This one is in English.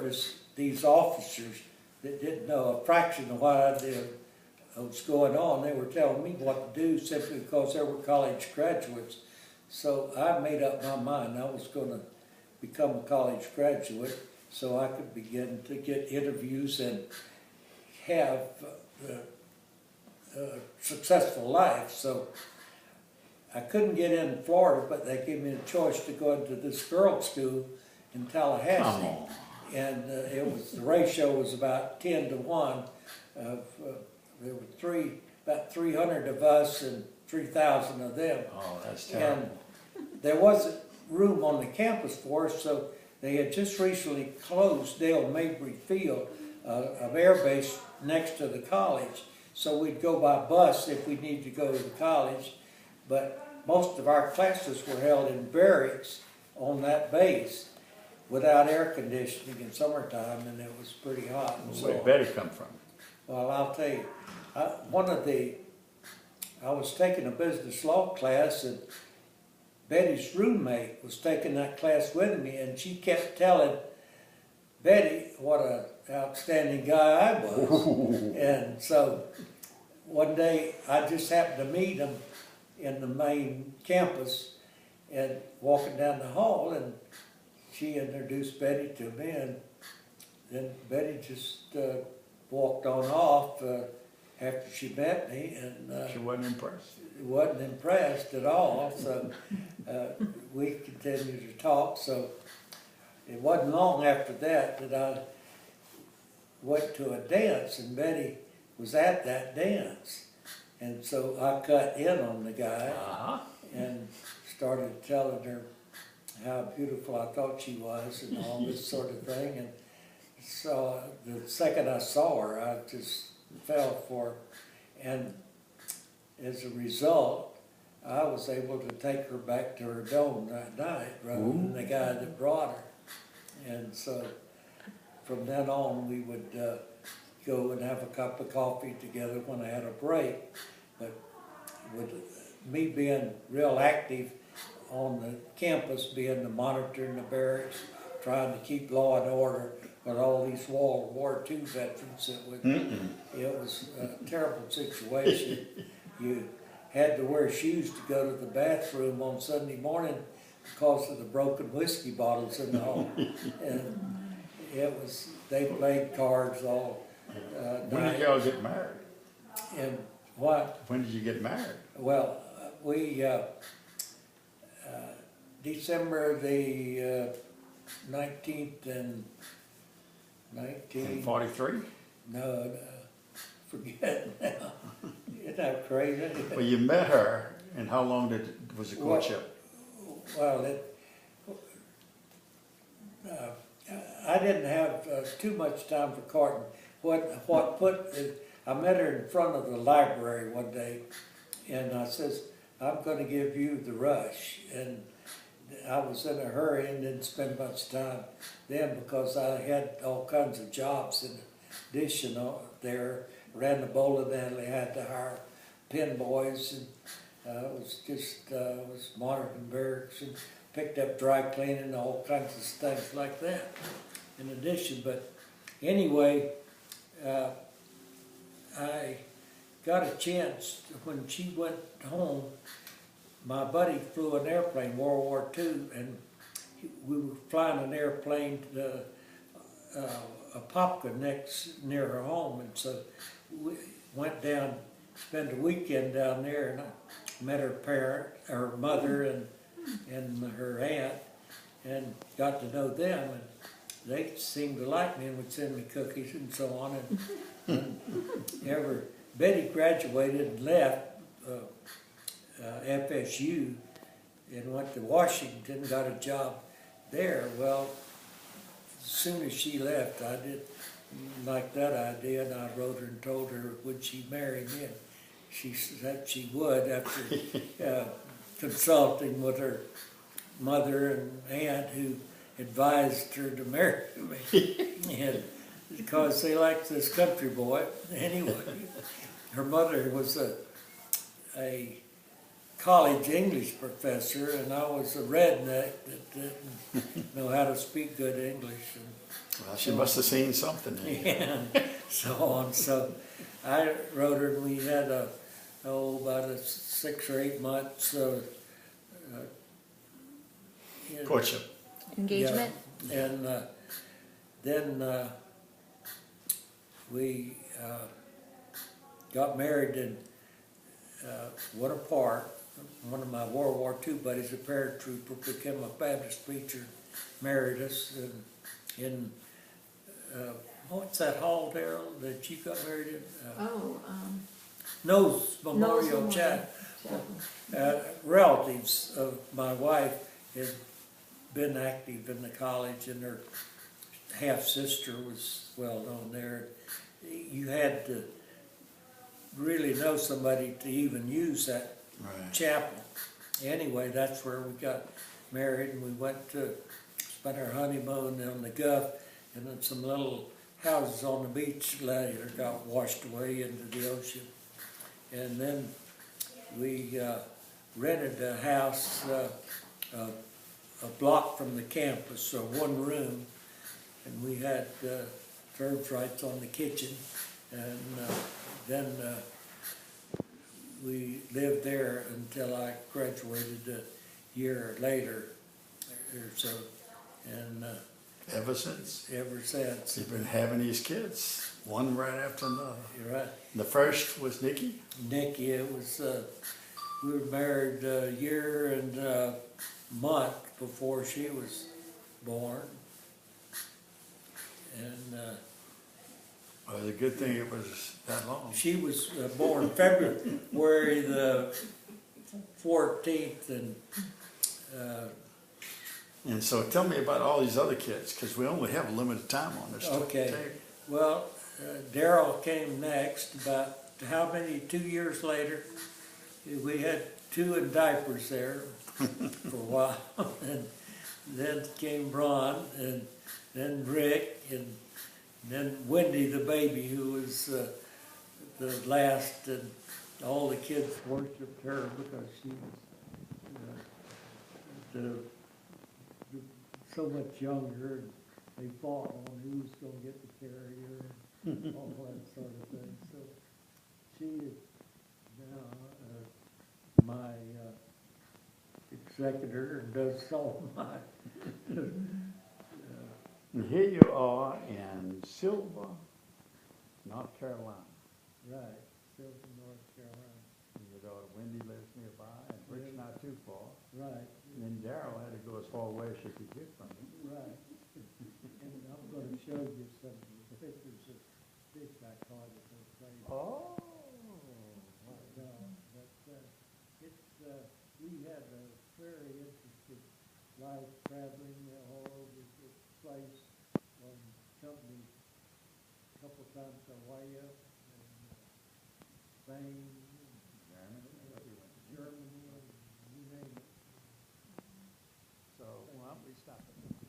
service, these officers that didn't know a fraction of what I did was going on, they were telling me what to do simply because they were college graduates. So I made up my mind I was going to become a college graduate so I could begin to get interviews and have a successful life. So I couldn't get in Florida, but they gave me a choice to go into this girls' school in Tallahassee. Oh. And the ratio was about 10 to 1. There were about 300 of us and 3,000 of them. Oh, that's terrible. And there wasn't room on the campus for us, so they had just recently closed Dale Mabry Field, an air base next to the college. So we'd go by bus if we needed to go to the college, but most of our classes were held in barracks on that base without air conditioning in summertime, and it was pretty hot. Where did Betty come from? Well, I'll tell you, I was taking a business law class, and Betty's roommate was taking that class with me, and she kept telling Betty what an outstanding guy I was. And so one day I just happened to meet him in the main campus and walking down the hall, and she introduced Betty to me, and then Betty just walked on off after she met me, and She wasn't impressed. wasn't impressed at all. So we continued to talk. So it wasn't long after that I went to a dance, and Betty was at that dance, and so I cut in on the guy and started telling her how beautiful I thought she was and all this sort of thing. And so the second I saw her, I just fell for her. And as a result, I was able to take her back to her dome that night rather than the guy that brought her. And so from then on, we would go and have a cup of coffee together when I had a break. But with me being real active on the campus, being the monitor in the barracks, trying to keep law and order with all these World War II veterans, it was a terrible situation. You had to wear shoes to go to the bathroom on Sunday morning because of the broken whiskey bottles in the hall. And they played cards all night. When did y'all get married? And what? When did you get married? Well, we, December the 19th and 43? No, forget now. Isn't that crazy? Well, you met her, and how long was the courtship? Well, I didn't have too much time for courting. I met her in front of the library one day, and I says, I'm going to give you the rush. And I was in a hurry and didn't spend much time then because I had all kinds of jobs in addition there. Ran the bowling alley, had to hire pin boys, and was monitoring barracks and picked up dry cleaning, all kinds of things like that in addition. But anyway, I got a chance when she went home. My buddy flew an airplane, World War II, and we were flying an airplane to Apopka near her home, and so we went down, spent a weekend down there, and I met her mother, and her aunt, and got to know them, and they seemed to like me and would send me cookies and so on. And Betty graduated and left FSU and went to Washington, got a job there. Well, as soon as she left, I didn't like that idea, and I wrote her and told her would she marry me, and she said she would after consulting with her mother and aunt who advised her to marry me. And because they liked this country boy. Anyway, her mother was a college English professor, and I was a redneck that didn't know how to speak good English. Well, she must have seen something in you. And so on. So I wrote her, and we had about a 6 or 8 months Courtship. Engagement? Yeah. And then we got married and went apart. One of my World War II buddies, a paratrooper, became a Baptist preacher, married us in what's that hall, Darrell, that you got married in? Nose Memorial Chapel. Relatives of my wife had been active in the college, and her half-sister was well known there. You had to really know somebody to even use that chapel. Anyway, that's where we got married, and we went to spend our honeymoon on the Gulf, and then some little houses on the beach later got washed away into the ocean. And then we rented a house a block from the campus, so 1 room, and we had served rights on the kitchen, and then we lived there until I graduated a year later or so, and Ever since? ever since. You've been having these kids, one right after another. You're right. The first was Nikki? Nikki, it was, we were married a year and a month before she was born. And Well, the good thing it was that long. she was born February the 14th, And so tell me about all these other kids, because we only have a limited time on this. okay. tape. Well, Darrell came next about, how many, 2 years later? We had 2 in diapers there for a while, and then came Ron, and then Rick, and then Wendy the baby, who was the last, and all the kids worshipped her because she was so much younger, and they fought on who was going to get the carrier and all that sort of thing. So she is now my executor and does all my. And here you are in Silver, North Carolina. Right, Silver, North Carolina. And your daughter Wendy lives nearby, and Rick's not too far. Right. And then Darrell had to go as far away as she could get from him. Right. And I'm going to show you some of the pictures of fish I caught at those places. Oh. We had a very interesting life traveling all over the place on company, a couple times to Hawaii and Spain, Germany, and you name it. So, why don't we stop it?